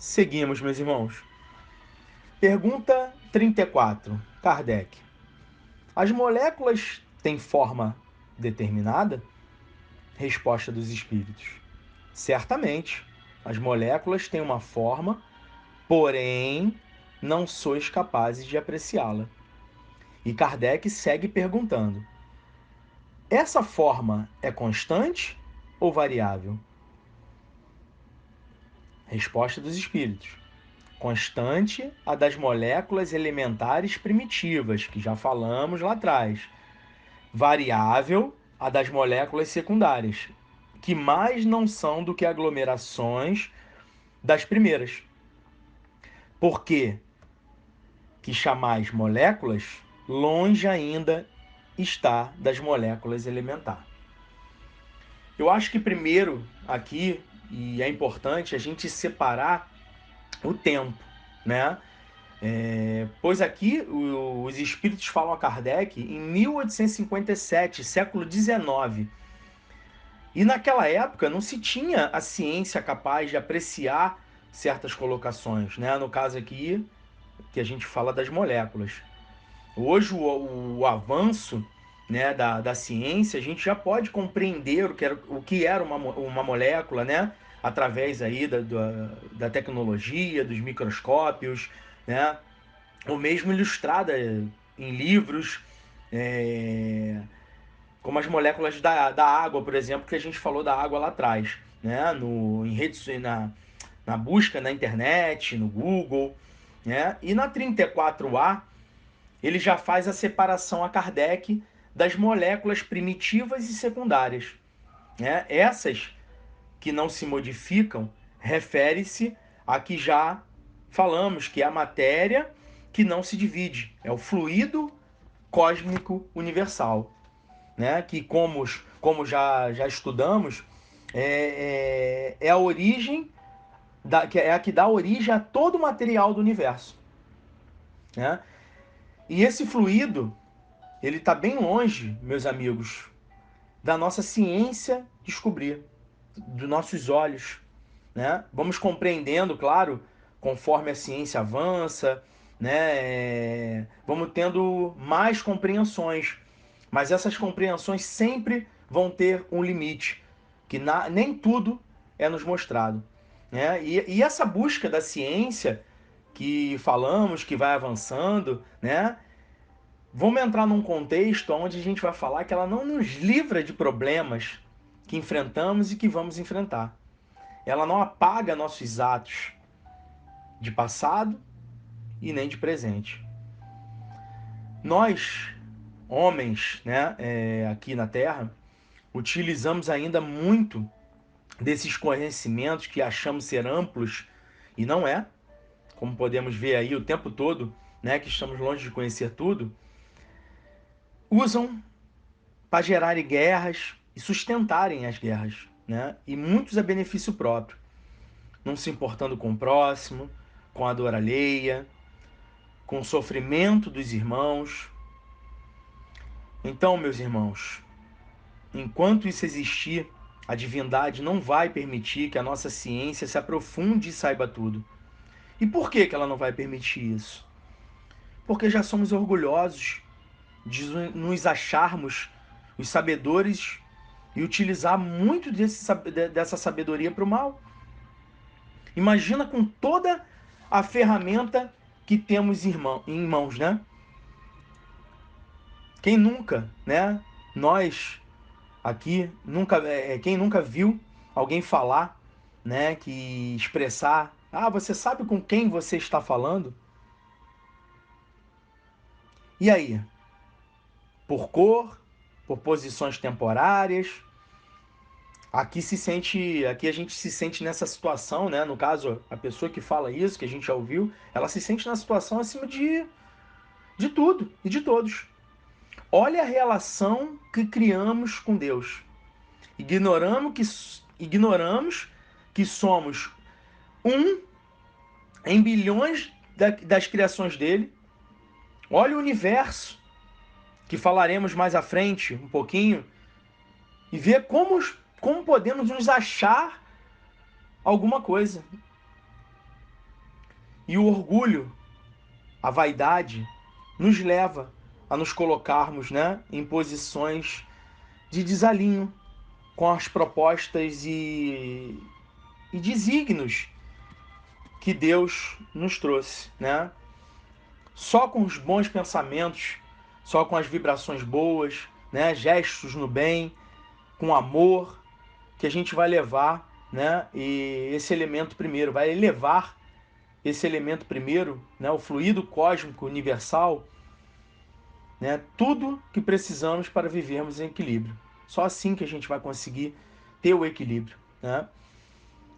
Seguimos, meus irmãos. Pergunta 34, Kardec. As moléculas têm forma determinada? Resposta dos espíritos. Certamente, as moléculas têm uma forma, porém não sois capazes de apreciá-la. E Kardec segue perguntando: essa forma é constante ou variável? Resposta dos espíritos: constante a das moléculas elementares primitivas, que já falamos lá atrás. Variável a das moléculas secundárias, que mais não são do que aglomerações das primeiras. Por que chamais moléculas, longe ainda está das moléculas elementares. Eu acho que primeiro aqui, e é importante a gente separar o tempo, né? Pois aqui os espíritos falam a Kardec em 1857, século XIX. E naquela época não se tinha a ciência capaz de apreciar certas colocações, né? No caso aqui, que a gente fala das moléculas. Hoje o avanço, né, da ciência, a gente já pode compreender o que era uma molécula, né? Através aí da tecnologia, dos microscópios, né? Ou mesmo ilustrada em livros, é, como as moléculas da água, por exemplo, que a gente falou da água lá atrás, né? Em redes, na busca na internet, no Google, né? E na 34A, ele já faz a separação a Kardec das moléculas primitivas e secundárias, né? Essas que não se modificam refere-se a que já falamos, que é a matéria que não se divide, é o fluido cósmico universal, né? Que como já estudamos, é a origem, que é a que dá origem a todo o material do universo, né? E esse fluido, ele está bem longe, meus amigos, da nossa ciência descobrir, dos nossos olhos, né? Vamos compreendendo, claro, conforme a ciência avança, né? Vamos tendo mais compreensões, mas essas compreensões sempre vão ter um limite, que nem tudo é nos mostrado, né? E essa busca da ciência que falamos, que vai avançando, né? Vamos entrar num contexto onde a gente vai falar que ela não nos livra de problemas que enfrentamos e que vamos enfrentar. Ela não apaga nossos atos de passado e nem de presente. Nós, homens, né, aqui na Terra, utilizamos ainda muito desses conhecimentos que achamos ser amplos e não é, como podemos ver aí o tempo todo, né, que estamos longe de conhecer tudo, usam para gerarem guerras e sustentarem as guerras, né, e muitos a benefício próprio, não se importando com o próximo, com a dor alheia, com o sofrimento dos irmãos. Então, meus irmãos, enquanto isso existir, a divindade não vai permitir que a nossa ciência se aprofunde e saiba tudo. E por que ela não vai permitir isso? Porque já somos orgulhosos de nos acharmos os sabedores e utilizar muito dessa sabedoria para o mal. Imagina com toda a ferramenta que temos em mãos, né? Quem nunca, né? Nós aqui nunca, quem nunca viu alguém falar, né? Que expressar, você sabe com quem você está falando? E aí? Por cor, por posições temporárias. Aqui a gente se sente nessa situação, né? No caso, a pessoa que fala isso, que a gente já ouviu, ela se sente na situação acima de tudo e de todos. Olha a relação que criamos com Deus. Ignoramos que somos um em bilhões das criações dele. Olha o universo, que falaremos mais à frente um pouquinho, e vê como podemos nos achar alguma coisa. E o orgulho, a vaidade, nos leva a nos colocarmos, né, em posições de desalinho com as propostas e desígnios que Deus nos trouxe, né? Só com os bons pensamentos, só com as vibrações boas, né, gestos no bem, com amor, que a gente vai levar, né, e esse elemento primeiro, vai elevar esse elemento primeiro, né, o fluido cósmico universal, né, tudo que precisamos para vivermos em equilíbrio. Só assim que a gente vai conseguir ter o equilíbrio, né,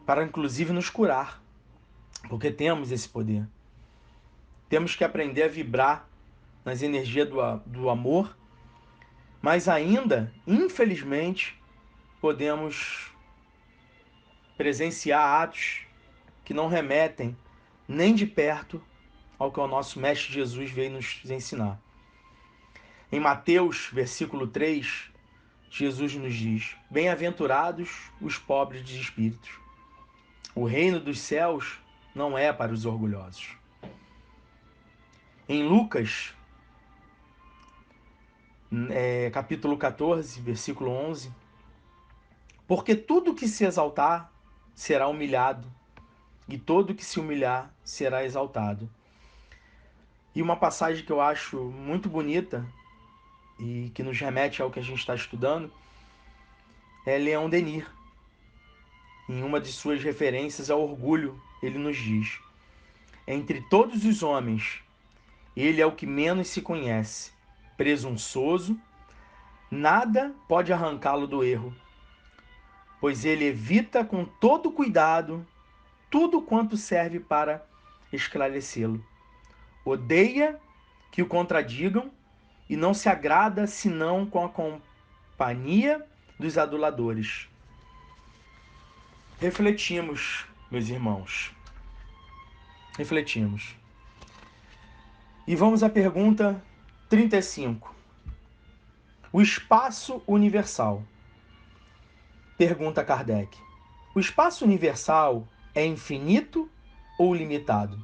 para inclusive nos curar, porque temos esse poder. Temos que aprender a vibrar nas energias do amor, mas ainda, infelizmente, podemos presenciar atos que não remetem nem de perto ao que o nosso Mestre Jesus veio nos ensinar. Em Mateus, versículo 3, Jesus nos diz: Bem-aventurados os pobres de espíritos. O reino dos céus não é para os orgulhosos. Em Lucas, capítulo 14, versículo 11, porque tudo que se exaltar será humilhado, e todo que se humilhar será exaltado. E uma passagem que eu acho muito bonita e que nos remete ao que a gente está estudando é Leon Denis. Em uma de suas referências ao orgulho, ele nos diz: entre todos os homens, ele é o que menos se conhece, presunçoso, nada pode arrancá-lo do erro, pois ele evita com todo cuidado tudo quanto serve para esclarecê-lo. Odeia que o contradigam e não se agrada senão com a companhia dos aduladores. Refletimos, meus irmãos. Refletimos. E vamos à pergunta 35. O espaço universal. Pergunta Kardec. O espaço universal é infinito ou limitado?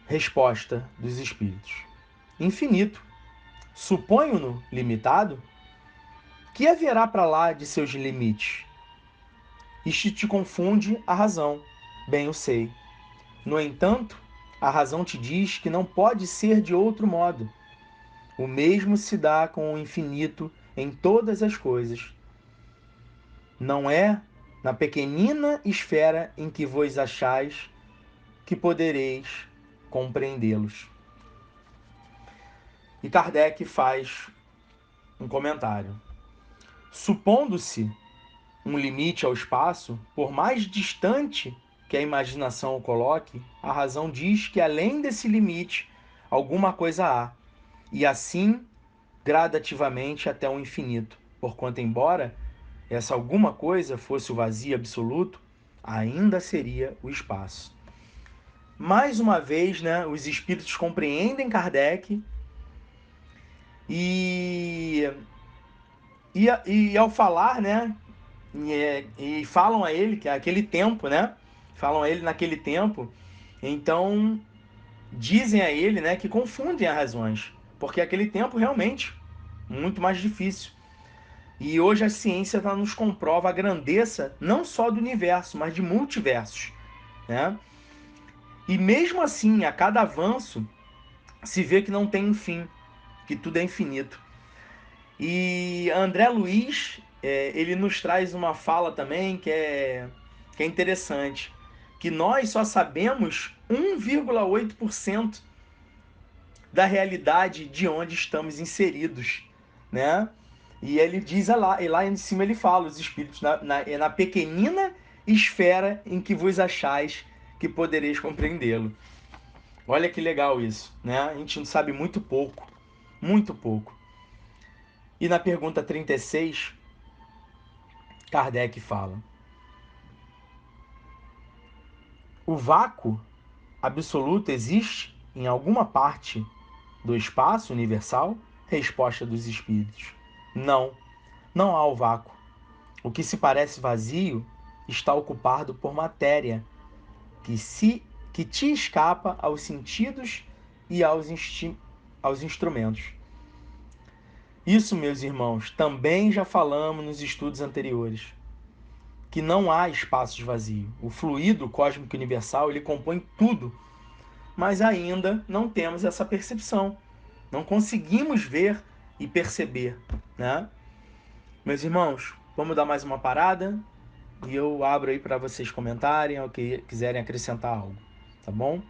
Resposta dos espíritos. Infinito. Suponho-no limitado? Que haverá para lá de seus limites? Isto te confunde a razão, bem eu sei. No entanto, a razão te diz que não pode ser de outro modo. O mesmo se dá com o infinito em todas as coisas. Não é na pequenina esfera em que vos achais que podereis compreendê-los. E Kardec faz um comentário. Supondo-se um limite ao espaço, por mais distante que a imaginação o coloque, a razão diz que além desse limite alguma coisa há, e assim gradativamente até o infinito, porquanto embora essa alguma coisa fosse o vazio absoluto, ainda seria o espaço. Mais uma vez, né, os espíritos compreendem Kardec e, e ao falar, né, e falam a ele que é aquele tempo, né, falam a ele naquele tempo, então dizem a ele, né, que confundem as razões, porque aquele tempo realmente muito mais difícil. E hoje a ciência nos comprova a grandeza não só do universo, mas de multiversos, né? E mesmo assim, a cada avanço, se vê que não tem um fim, que tudo é infinito. E André Luiz, ele nos traz uma fala também que é interessante, que nós só sabemos 1,8% da realidade de onde estamos inseridos, né? E ele diz lá, e lá em cima ele fala, os espíritos, na pequenina esfera em que vos achais que podereis compreendê-lo. Olha que legal isso, né? A gente não sabe muito pouco, muito pouco. E na pergunta 36, Kardec fala: o vácuo absoluto existe em alguma parte do espaço universal? Resposta dos espíritos: não, não há o vácuo. O que se parece vazio está ocupado por matéria, que se que te escapa aos sentidos e aos instrumentos. Isso, meus irmãos, também já falamos nos estudos anteriores, que não há espaços vazios. O fluido cósmico universal, ele compõe tudo, mas ainda não temos essa percepção. Não conseguimos ver e perceber, né? Meus irmãos, vamos dar mais uma parada e eu abro aí para vocês comentarem ou que quiserem acrescentar algo, tá bom?